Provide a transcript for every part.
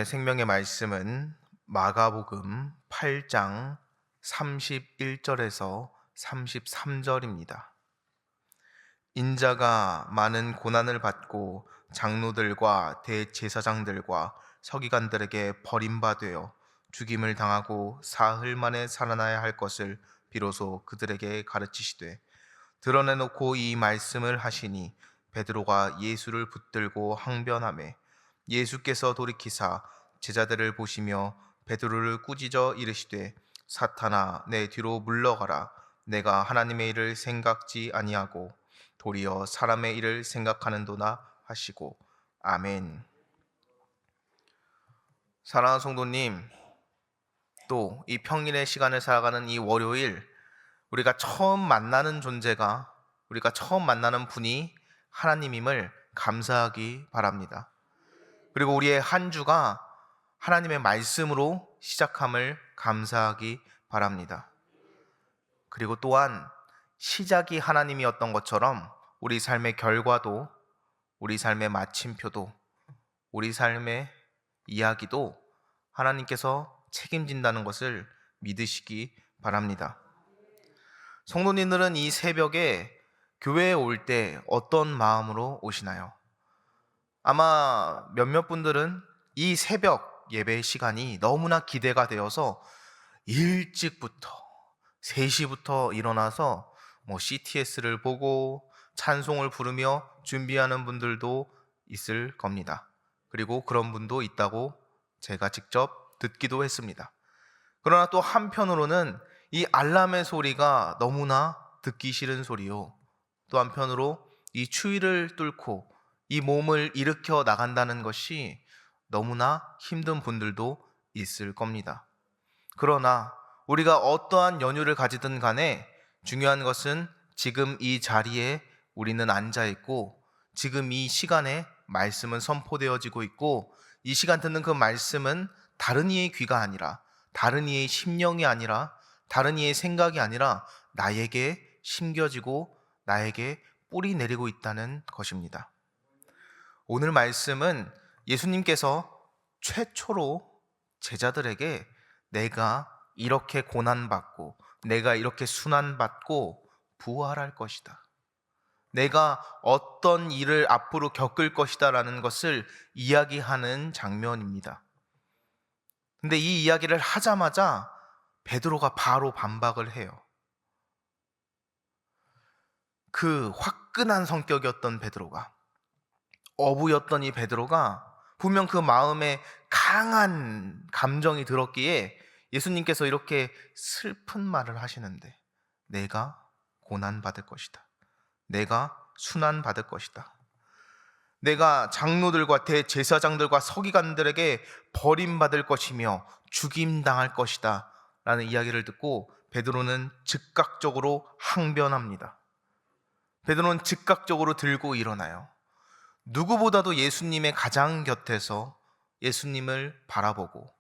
오늘 생명의 말씀은 마가복음 8장 31절에서 33절입니다. 인자가 많은 고난을 받고 장로들과 대제사장들과 서기관들에게 버림받아 죽임을 당하고 사흘 만에 살아나야 할 것을 비로소 그들에게 가르치시되 드러내놓고 이 말씀을 하시니 베드로가 예수를 붙들고 항변하매 예수께서 돌이키사 제자들을 보시며 베드로를 꾸짖어 이르시되 사탄아 내 뒤로 물러가라. 내가 하나님의 일을 생각지 아니하고 도리어 사람의 일을 생각하는도다 하시고. 아멘. 사랑하는 성도님, 또 이 평일의 시간을 살아가는 이 월요일, 우리가 처음 만나는 존재가, 우리가 처음 만나는 분이 하나님임을 감사하기 바랍니다. 그리고 우리의 한 주가 하나님의 말씀으로 시작함을 감사하기 바랍니다. 그리고 또한 시작이 하나님이었던 것처럼 우리 삶의 결과도, 우리 삶의 마침표도, 우리 삶의 이야기도 하나님께서 책임진다는 것을 믿으시기 바랍니다. 성도님들은 이 새벽에 교회에 올 때 어떤 마음으로 오시나요? 아마 몇몇 분들은 이 새벽 예배 시간이 너무나 기대가 되어서 일찍부터 3시부터 일어나서 CTS를 보고 찬송을 부르며 준비하는 분들도 있을 겁니다. 그리고 그런 분도 있다고 제가 직접 듣기도 했습니다. 그러나 또 한편으로는 이 알람의 소리가 너무나 듣기 싫은 소리요, 또 한편으로 이 추위를 뚫고 이 몸을 일으켜 나간다는 것이 너무나 힘든 분들도 있을 겁니다. 그러나 우리가 어떠한 연유를 가지든 간에 중요한 것은 지금 이 자리에 우리는 앉아 있고, 지금 이 시간에 말씀은 선포되어지고 있고, 이 시간 듣는 그 말씀은 다른 이의 귀가 아니라, 다른 이의 심령이 아니라, 다른 이의 생각이 아니라 나에게 심겨지고 나에게 뿌리 내리고 있다는 것입니다. 오늘 말씀은 예수님께서 최초로 제자들에게 내가 이렇게 고난받고 내가 이렇게 순환받고 부활할 것이다, 내가 어떤 일을 앞으로 겪을 것이다 라는 것을 이야기하는 장면입니다. 근데 이 이야기를 하자마자 베드로가 바로 반박을 해요. 그 화끈한 성격이었던 베드로가, 어부였던 이 베드로가 분명 그 마음에 강한 감정이 들었기에 예수님께서 이렇게 슬픈 말을 하시는데, 내가 고난받을 것이다, 내가 순환받을 것이다, 내가 장로들과 대제사장들과 서기관들에게 버림받을 것이며 죽임당할 것이다 라는 이야기를 듣고 베드로는 즉각적으로 항변합니다. 베드로는 즉각적으로 들고 일어나요. 누구보다도 예수님의 가장 곁에서 예수님을 바라보고,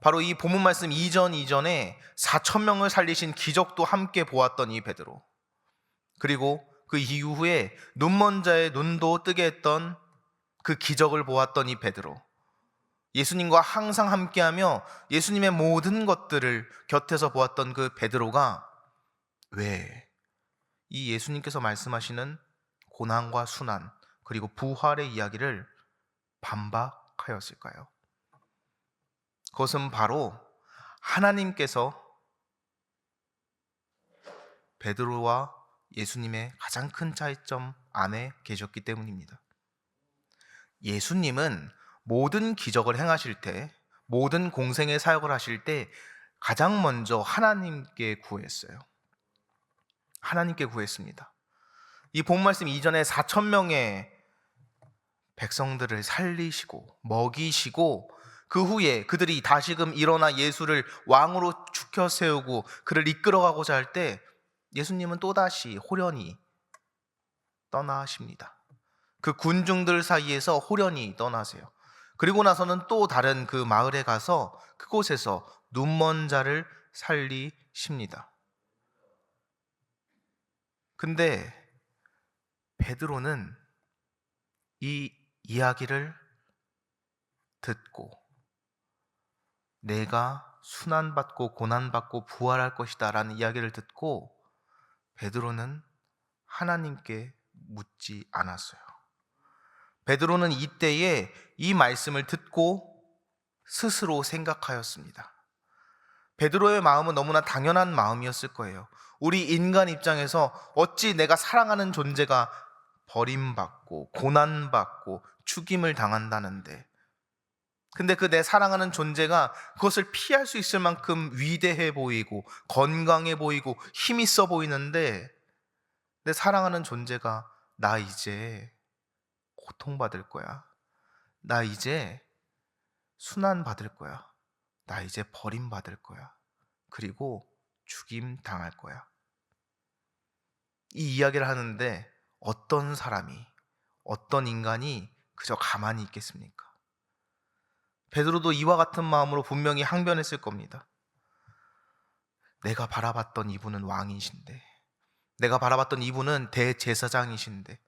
바로 이 본문 말씀 이전에 4,000명을 살리신 기적도 함께 보았던 이 베드로, 그리고 그 이후에 눈먼 자의 눈도 뜨게 했던 그 기적을 보았던 이 베드로, 예수님과 항상 함께하며 예수님의 모든 것들을 곁에서 보았던 그 베드로가 왜 이 예수님께서 말씀하시는 고난과 순환 그리고 부활의 이야기를 반박하였을까요? 그것은 바로 하나님께서 베드로와 예수님의 가장 큰 차이점 안에 계셨기 때문입니다. 예수님은 모든 기적을 행하실 때, 모든 공생의 사역을 하실 때 가장 먼저 하나님께 구했어요. 하나님께 구했습니다. 이 본 말씀 이전에 4,000명의 백성들을 살리시고 먹이시고, 그 후에 그들이 다시금 일어나 예수를 왕으로 축혀 세우고 그를 이끌어가고자 할 때 예수님은 또다시 호련히 떠나십니다. 그 군중들 사이에서 호련히 떠나세요. 그리고 나서는 또 다른 그 마을에 가서 그곳에서 눈먼 자를 살리십니다. 근데 베드로는 이 이야기를 듣고 내가 순환받고 고난받고 부활할 것이다 라는 이야기를 듣고 베드로는 하나님께 묻지 않았어요. 베드로는 이때에 이 말씀을 듣고 스스로 생각하였습니다. 베드로의 마음은 너무나 당연한 마음이었을 거예요. 우리 인간 입장에서 어찌 내가 사랑하는 존재가 버림받고 고난받고 죽임을 당한다는데, 근데 그 내 사랑하는 존재가 그것을 피할 수 있을 만큼 위대해 보이고 건강해 보이고 힘 있어 보이는데, 내 사랑하는 존재가 나 이제 고통받을 거야, 나 이제 순환받을 거야, 나 이제 버림받을 거야, 그리고 죽임 당할 거야, 이 이야기를 하는데 어떤 사람이, 어떤 인간이 그저 가만히 있겠습니까? 베드로도 이와 같은 마음으로 분명히 항변했을 겁니다. 내가 바라봤던 이분은 왕이신데, 내가 바라봤던 이분은 대제사장이신데,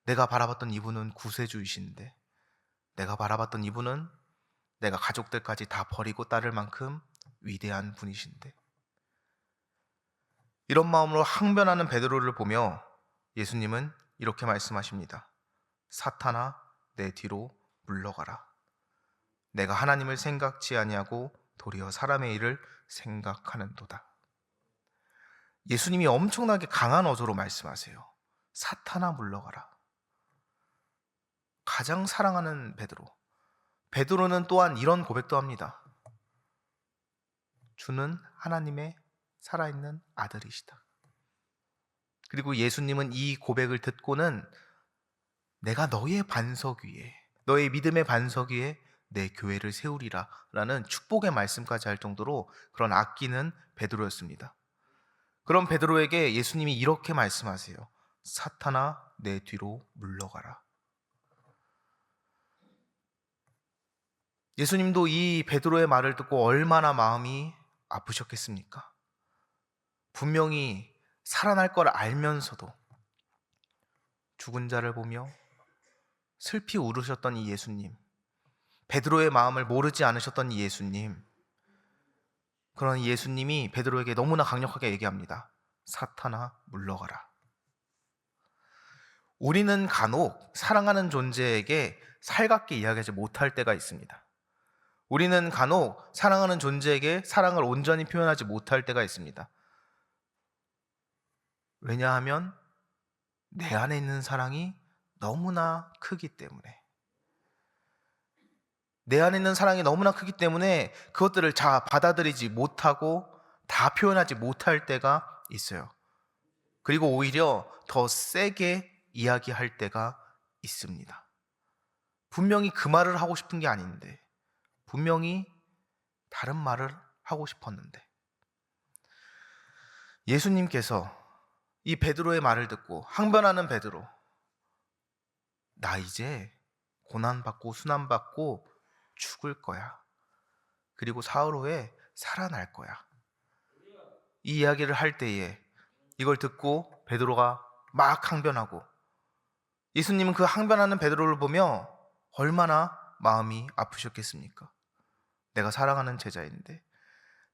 내가 바라봤던 이분은 구세주이신데, 내가 바라봤던 이분은 내가 가족들까지 다 버리고 따를 만큼 위대한 분이신데, 이런 마음으로 항변하는 베드로를 보며 예수님은 이렇게 말씀하십니다. 사탄아, 내 뒤로 물러가라. 내가 하나님을 생각지 아니하고 도리어 사람의 일을 생각하는도다. 예수님이 엄청나게 강한 어조로 말씀하세요. 사탄아, 물러가라. 가장 사랑하는 베드로, 베드로는 또한 이런 고백도 합니다. 주는 하나님의 살아있는 아들이시다. 그리고 예수님은 이 고백을 듣고는 내가 너의 반석 위에, 너의 믿음의 반석 위에 내 교회를 세우리라 라는 축복의 말씀까지 할 정도로 그런 아끼는 베드로였습니다. 그런 베드로에게 예수님이 이렇게 말씀하세요. 사탄아, 내 뒤로 물러가라. 예수님도 이 베드로의 말을 듣고 얼마나 마음이 아프셨겠습니까? 분명히 살아날 걸 알면서도 죽은 자를 보며 슬피 울으셨던 이 예수님, 베드로의 마음을 모르지 않으셨던 이 예수님, 그런 예수님이 베드로에게 너무나 강력하게 얘기합니다. 사탄아, 물러가라. 우리는 간혹 사랑하는 존재에게 살갑게 이야기하지 못할 때가 있습니다. 우리는 간혹 사랑하는 존재에게 사랑을 온전히 표현하지 못할 때가 있습니다. 왜냐하면 내 안에 있는 사랑이 너무나 크기 때문에, 내 안에 있는 사랑이 너무나 크기 때문에 그것들을 다 받아들이지 못하고 다 표현하지 못할 때가 있어요. 그리고 오히려 더 세게 이야기할 때가 있습니다. 분명히 그 말을 하고 싶은 게 아닌데, 분명히 다른 말을 하고 싶었는데, 예수님께서 이 베드로의 말을 듣고 항변하는 베드로, 나 이제 고난받고 순환받고 죽을 거야, 그리고 사흘 후에 살아날 거야, 이 이야기를 할 때에 이걸 듣고 베드로가 막 항변하고, 예수님은 그 항변하는 베드로를 보며 얼마나 마음이 아프셨겠습니까? 내가 사랑하는 제자인데,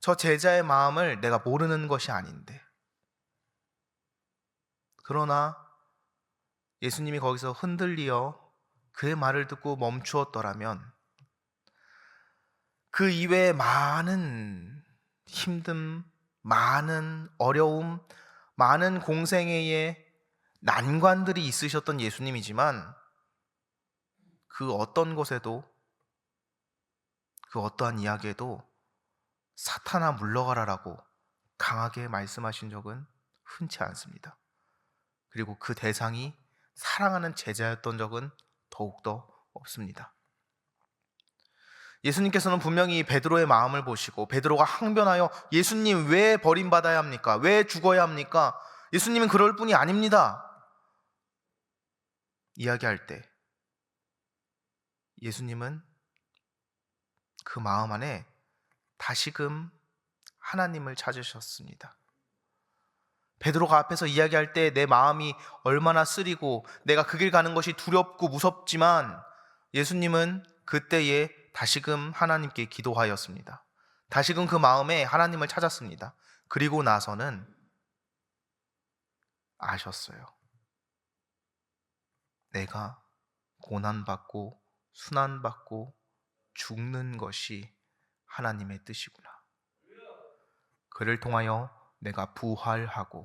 저 제자의 마음을 내가 모르는 것이 아닌데, 그러나 예수님이 거기서 흔들리어 그의 말을 듣고 멈추었더라면 그 이외에 많은 힘듦, 많은 어려움, 많은 공생애의 난관들이 있으셨던 예수님이지만 그 어떤 곳에도, 그 어떠한 이야기에도 사탄아 물러가라라고 강하게 말씀하신 적은 흔치 않습니다. 그리고 그 대상이 사랑하는 제자였던 적은 더욱더 없습니다. 예수님께서는 분명히 베드로의 마음을 보시고 베드로가 항변하여 예수님 왜 버림받아야 합니까? 왜 죽어야 합니까? 예수님은 그럴 뿐이 아닙니다 이야기할 때 예수님은 그 마음 안에 다시금 하나님을 찾으셨습니다. 베드로가 앞에서 이야기할 때 내 마음이 얼마나 쓰리고 내가 그 길 가는 것이 두렵고 무섭지만 예수님은 그때에 다시금 하나님께 기도하였습니다. 다시금 그 마음에 하나님을 찾았습니다. 그리고 나서는 아셨어요. 내가 고난받고 순환받고 죽는 것이 하나님의 뜻이구나. 그를 통하여 내가 부활하고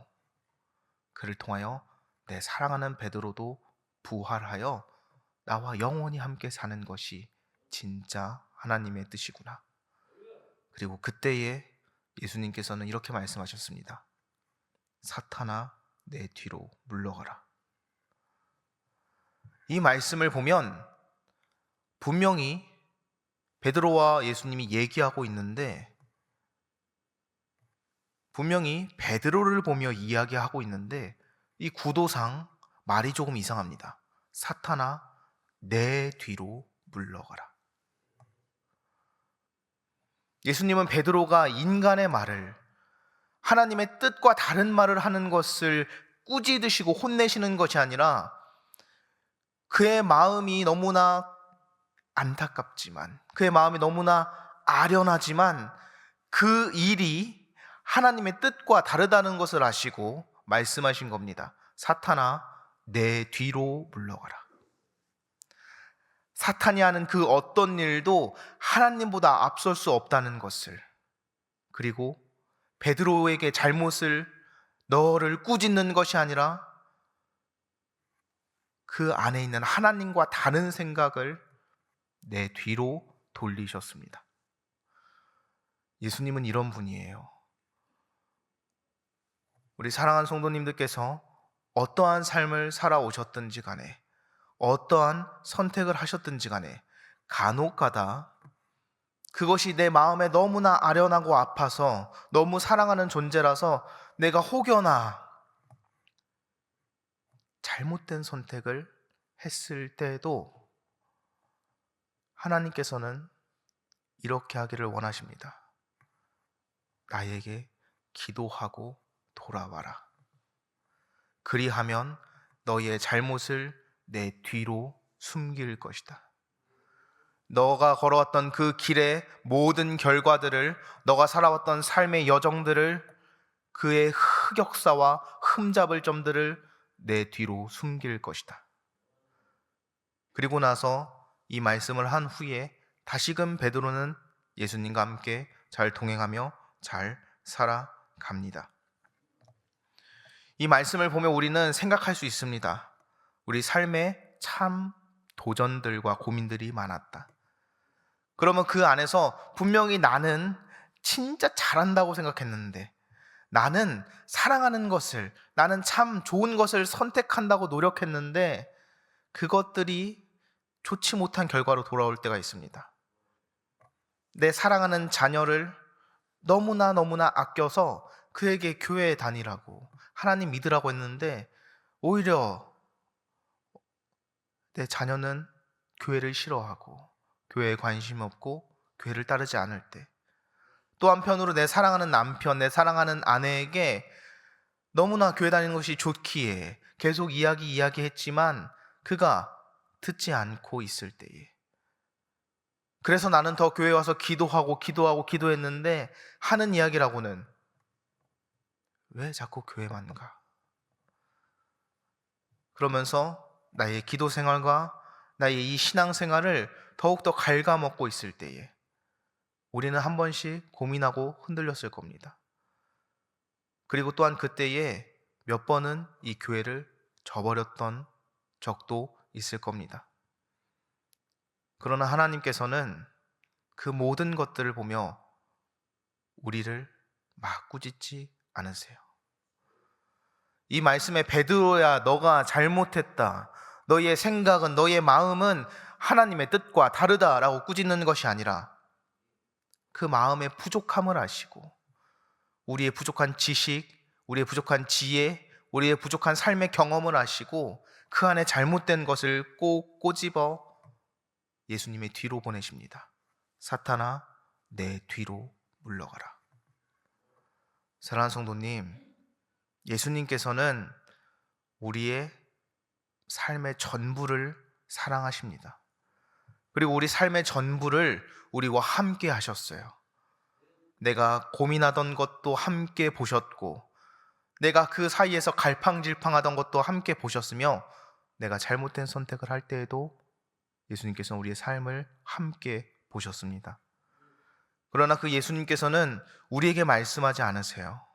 그를 통하여 내 사랑하는 베드로도 부활하여 나와 영원히 함께 사는 것이 진짜 하나님의 뜻이구나. 그리고 그때에 예수님께서는 이렇게 말씀하셨습니다. 사탄아, 내 뒤로 물러가라. 이 말씀을 보면 분명히 베드로와 예수님이 얘기하고 있는데, 분명히 베드로를 보며 이야기하고 있는데, 이 구도상 말이 조금 이상합니다. 사탄아, 내 뒤로 물러가라. 예수님은 베드로가 인간의 말을, 하나님의 뜻과 다른 말을 하는 것을 꾸짖으시고 혼내시는 것이 아니라 그의 마음이 너무나 안타깝지만, 그의 마음이 너무나 아련하지만 그 일이 하나님의 뜻과 다르다는 것을 아시고 말씀하신 겁니다. 사탄아, 내 뒤로 물러가라. 사탄이 하는 그 어떤 일도 하나님보다 앞설 수 없다는 것을, 그리고 베드로에게 잘못을, 너를 꾸짖는 것이 아니라 그 안에 있는 하나님과 다른 생각을 내 뒤로 돌리셨습니다. 예수님은 이런 분이에요. 우리 사랑하는 성도님들께서 어떠한 삶을 살아오셨든지 간에, 어떠한 선택을 하셨든지 간에 간혹가다 그것이 내 마음에 너무나 아련하고 아파서 너무 사랑하는 존재라서 내가 혹여나 잘못된 선택을 했을 때도 하나님께서는 이렇게 하기를 원하십니다. 나에게 기도하고 돌아와라. 그리하면 너의 잘못을 내 뒤로 숨길 것이다. 너가 걸어왔던 그 길의 모든 결과들을, 너가 살아왔던 삶의 여정들을, 그의 흑역사와 흠잡을 점들을 내 뒤로 숨길 것이다. 그리고 나서 이 말씀을 한 후에 다시금 베드로는 예수님과 함께 잘 동행하며 잘 살아갑니다. 이 말씀을 보면 우리는 생각할 수 있습니다. 우리 삶에 참 도전들과 고민들이 많았다. 그러면 그 안에서 분명히 나는 진짜 잘한다고 생각했는데, 나는 사랑하는 것을, 나는 참 좋은 것을 선택한다고 노력했는데 그것들이 좋지 못한 결과로 돌아올 때가 있습니다. 내 사랑하는 자녀를 너무나 아껴서 그에게 교회에 다니라고, 하나님 믿으라고 했는데 오히려 내 자녀는 교회를 싫어하고 교회에 관심 없고 교회를 따르지 않을 때, 또 한편으로 내 사랑하는 남편, 내 사랑하는 아내에게 너무나 교회 다니는 것이 좋기에 계속 이야기했지만 그가 듣지 않고 있을 때에, 그래서 나는 더 교회 와서 기도했는데 하는 이야기라고는 왜 자꾸 교회만 가? 그러면서 나의 기도 생활과 나의 이 신앙 생활을 더욱더 갉아먹고 있을 때에 우리는 한 번씩 고민하고 흔들렸을 겁니다. 그리고 또한 그때에 몇 번은 이 교회를 저버렸던 적도 있을 겁니다. 그러나 하나님께서는 그 모든 것들을 보며 우리를 막 꾸짖지 않으세요. 이 말씀에 베드로야, 너가 잘못했다, 너의 생각은, 너의 마음은 하나님의 뜻과 다르다라고 꾸짖는 것이 아니라 그 마음의 부족함을 아시고, 우리의 부족한 지식, 우리의 부족한 지혜, 우리의 부족한 삶의 경험을 아시고 그 안에 잘못된 것을 꼭 꼬집어 예수님의 뒤로 보내십니다. 사탄아, 내 뒤로 물러가라. 사랑하는 성도님, 예수님께서는 우리의 삶의 전부를 사랑하십니다. 그리고 우리 삶의 전부를 우리와 함께 하셨어요. 내가 고민하던 것도 함께 보셨고, 내가 그 사이에서 갈팡질팡하던 것도 함께 보셨으며, 내가 잘못된 선택을 할 때에도 예수님께서는 우리의 삶을 함께 보셨습니다. 그러나 그 예수님께서는 우리에게 말씀하지 않으세요.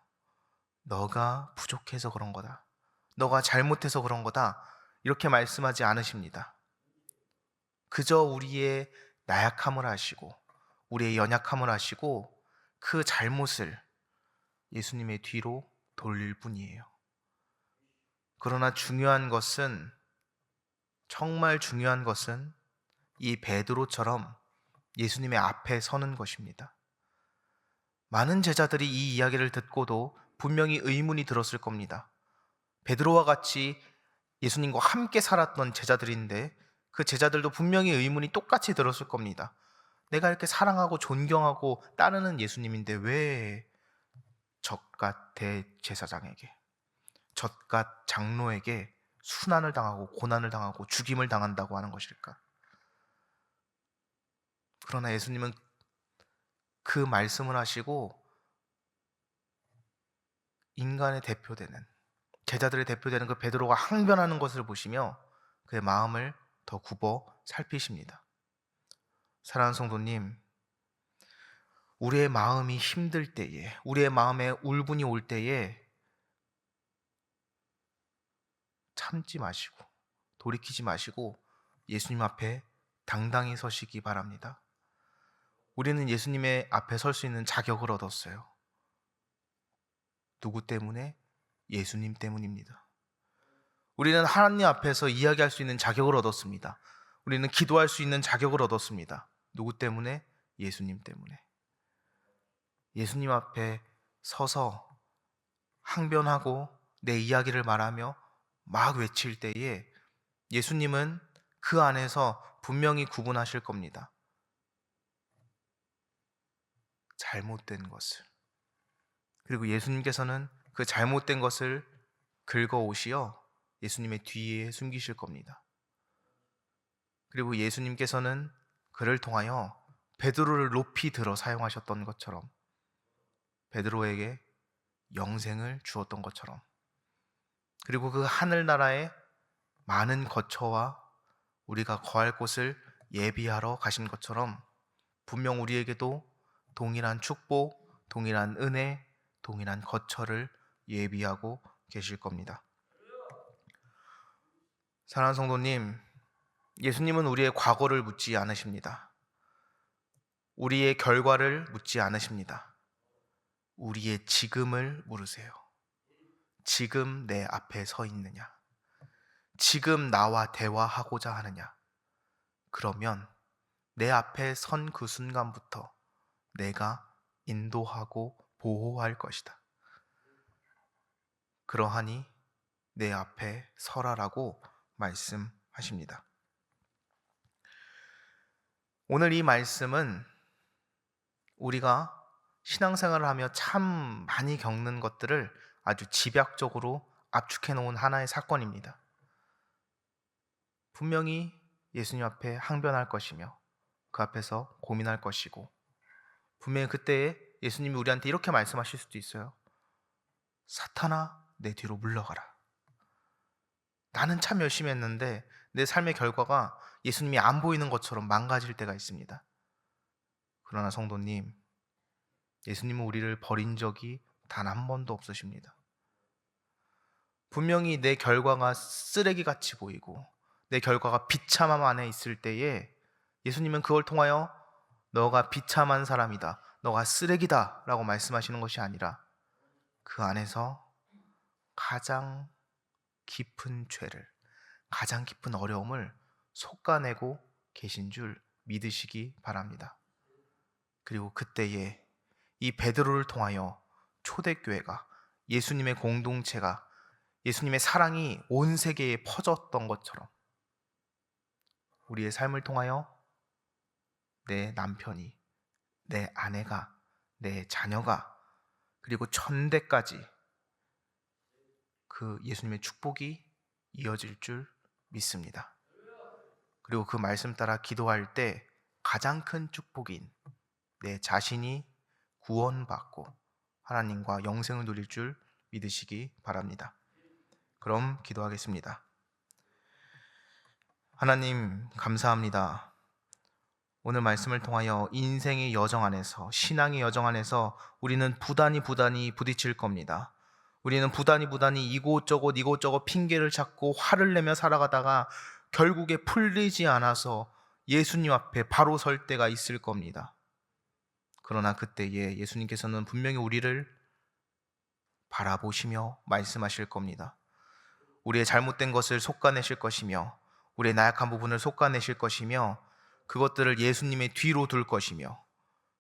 너가 부족해서 그런 거다. 너가 잘못해서 그런 거다. 이렇게 말씀하지 않으십니다. 그저 우리의 나약함을 아시고, 우리의 연약함을 아시고, 그 잘못을 예수님의 뒤로 돌릴 뿐이에요. 그러나 정말 중요한 것은 이 베드로처럼 예수님의 앞에 서는 것입니다. 많은 제자들이 이 이야기를 듣고도 분명히 의문이 들었을 겁니다. 베드로와 같이 예수님과 함께 살았던 제자들인데 그 제자들도 분명히 의문이 똑같이 들었을 겁니다. 내가 이렇게 사랑하고 존경하고 따르는 예수님인데 왜 젖갓 대제사장에게, 젖갓 장로에게 순환을 당하고 고난을 당하고 죽임을 당한다고 하는 것일까? 그러나 예수님은 그 말씀을 하시고 인간의 대표되는, 제자들의 대표되는 그 베드로가 항변하는 것을 보시며 그의 마음을 더 굽어 살피십니다. 사랑하는 성도님, 우리의 마음이 힘들 때에, 우리의 마음에 울분이 올 때에 참지 마시고 돌이키지 마시고 예수님 앞에 당당히 서시기 바랍니다. 우리는 예수님의 앞에 설 수 있는 자격을 얻었어요. 누구 때문에? 예수님 때문입니다. 우리는 하나님 앞에서 이야기할 수 있는 자격을 얻었습니다. 우리는 기도할 수 있는 자격을 얻었습니다. 누구 때문에? 예수님 때문에. 예수님 앞에 서서 항변하고 내 이야기를 말하며 막 외칠 때에 예수님은 그 안에서 분명히 구분하실 겁니다. 잘못된 것을. 그리고 예수님께서는 그 잘못된 것을 긁어오시어 예수님의 뒤에 숨기실 겁니다. 그리고 예수님께서는 그를 통하여 베드로를 높이 들어 사용하셨던 것처럼, 베드로에게 영생을 주었던 것처럼, 그리고 그 하늘나라에 많은 거처와 우리가 거할 곳을 예비하러 가신 것처럼 분명 우리에게도 동일한 축복, 동일한 은혜, 동일한 거처를 예비하고 계실 겁니다. 사랑하는 성도님, 예수님은 우리의 과거를 묻지 않으십니다. 우리의 결과를 묻지 않으십니다. 우리의 지금을 물으세요. 지금 내 앞에 서 있느냐? 지금 나와 대화하고자 하느냐? 그러면 내 앞에 선 그 순간부터 내가 인도하고 보호할 것이다. 그러하니 내 앞에 서라라고 말씀하십니다. 오늘 이 말씀은 우리가 신앙생활을 하며 참 많이 겪는 것들을 아주 집약적으로 압축해 놓은 하나의 사건입니다. 분명히 예수님 앞에 항변할 것이며 그 앞에서 고민할 것이고, 분명히 그때에 예수님이 우리한테 이렇게 말씀하실 수도 있어요. 사탄아, 내 뒤로 물러가라. 나는 참 열심히 했는데 내 삶의 결과가 예수님이 안 보이는 것처럼 망가질 때가 있습니다. 그러나 성도님, 예수님은 우리를 버린 적이 단 한 번도 없으십니다. 분명히 내 결과가 쓰레기같이 보이고 내 결과가 비참함 안에 있을 때에 예수님은 그걸 통하여 너가 비참한 사람이다, 너가 쓰레기다 라고 말씀하시는 것이 아니라 그 안에서 가장 깊은 죄를, 가장 깊은 어려움을 솎아내고 계신 줄 믿으시기 바랍니다. 그리고 그때에 이 베드로를 통하여 초대교회가, 예수님의 공동체가, 예수님의 사랑이 온 세계에 퍼졌던 것처럼 우리의 삶을 통하여 내 남편이, 내 아내가, 내 자녀가, 그리고 천대까지 그 예수님의 축복이 이어질 줄 믿습니다. 그리고 그 말씀 따라 기도할 때 가장 큰 축복인 내 자신이 구원받고 하나님과 영생을 누릴 줄 믿으시기 바랍니다. 그럼 기도하겠습니다. 하나님, 감사합니다. 오늘 말씀을 통하여 인생의 여정 안에서, 신앙의 여정 안에서 우리는 부단히 부딪힐 겁니다. 우리는 부단히 이곳저곳 핑계를 찾고 화를 내며 살아가다가 결국에 풀리지 않아서 예수님 앞에 바로 설 때가 있을 겁니다. 그러나 그때에 예수님께서는 분명히 우리를 바라보시며 말씀하실 겁니다. 우리의 잘못된 것을 솎아내실 것이며, 우리의 나약한 부분을 솎아내실 것이며, 그것들을 예수님의 뒤로 둘 것이며,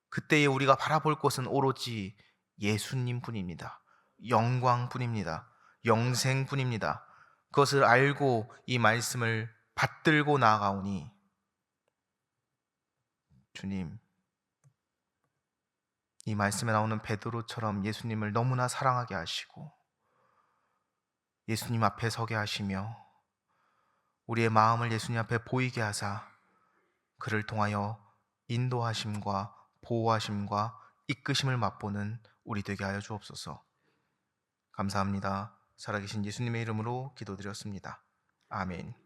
그때에 우리가 바라볼 것은 오로지 예수님 뿐입니다. 영광 뿐입니다. 영생 뿐입니다. 그것을 알고 이 말씀을 받들고 나아가오니, 주님, 이 말씀에 나오는 베드로처럼 예수님을 너무나 사랑하게 하시고 예수님 앞에 서게 하시며 우리의 마음을 예수님 앞에 보이게 하사 그를 통하여 인도하심과 보호하심과 이끄심을 맛보는 우리 되게 하여 주옵소서. 감사합니다. 살아계신 예수님의 이름으로 기도드렸습니다. 아멘.